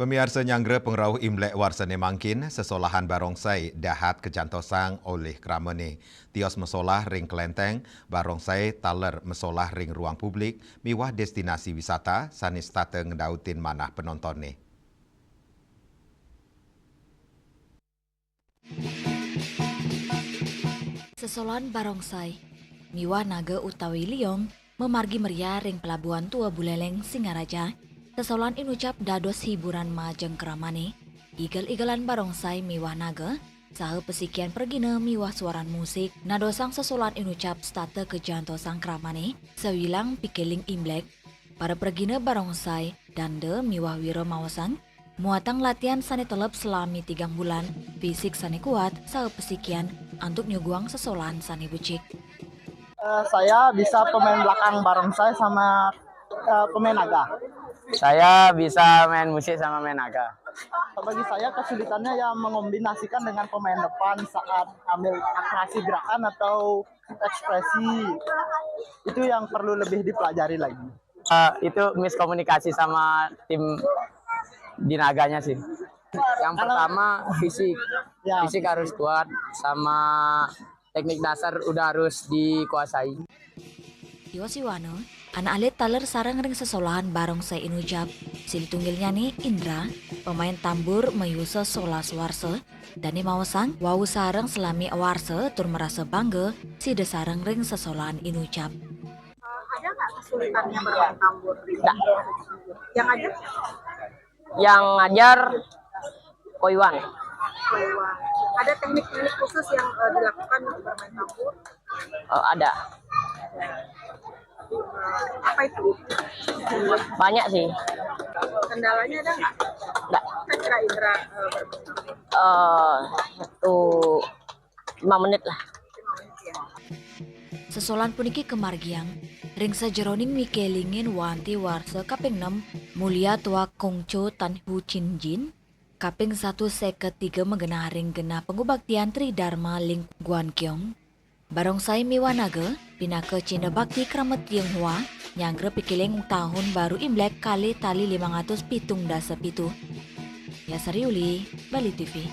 Pemirsa nyangre pengrauh Imlek warsane mangkin, sesolahan barongsai dahat kejantosang oleh kramene. Tios mesolah ring kelenteng, barongsai taler mesolah ring ruang publik, miwah destinasi wisata, sanis tate ngedautin manah penonton nih. Sesolahan barongsai, miwah naga utawi liong, memargi meriah ring pelabuhan Tua Buleleng, Singaraja. Sesolahan inucap dados hiburan majeng keramane, igel-igelan barongsai miwah naga, saha pesikian pergina miwah suaran musik, nadosang sesolahan inucap state kejantosang keramane, sewilang pikeling Imlek, para pergina barongsai, dande miwah wiro mawasan, muatang latihan sane telep selami 3 bulan, fisik sane kuat, saha pesikian, untuk nyuguang sesolahan sane becik. Saya bisa pemain belakang barongsai sama pemain naga. Saya bisa main musik sama main naga. Bagi saya kesulitannya ya mengombinasikan dengan pemain depan saat ambil akrasi gerakan atau ekspresi. Itu yang perlu lebih dipelajari lagi. Itu miskomunikasi sama tim di naganya sih. Yang pertama fisik. Ya, Fisik harus kuat sama teknik dasar udah harus dikuasai. Yosiwano, anak alit taler sarang ring sesolahan barongsai inucap. Silitunggilnya nih Indra, pemain tambur mayusa solas warse, dan mawasang wau sarang selami warse tur merasa bangga si desarang ring sesolahan inucap. Ada nggak kesulitannya bermain tambur? Nggak. Yang ada? Yang ngajar Koiwan. Ada teknik-teknik khusus yang dilakukan untuk bermain tambur? Ada. Apa itu? Banyak sih. Kendalanya ada nggak? Nggak. Kan kira Indra bermain tambur 5 menit lah. 5 menit ya. Sesolahan puniki kemargiang, ring sajeroning mikelingin wanti warse kaping 6, mulia tua Kongco Tan Hu Chin Jin, kaping 153 mengenah ring genah pengubaktian Tridharma Ling Guan Kiong. Barongsai miwanaga, pinaka Cina Bakti Kramat Tionghoa, nyangre pikiling tahun baru Imlek kali tali 500 pitung dasa pitu. Ya Sariuli, Bali TV.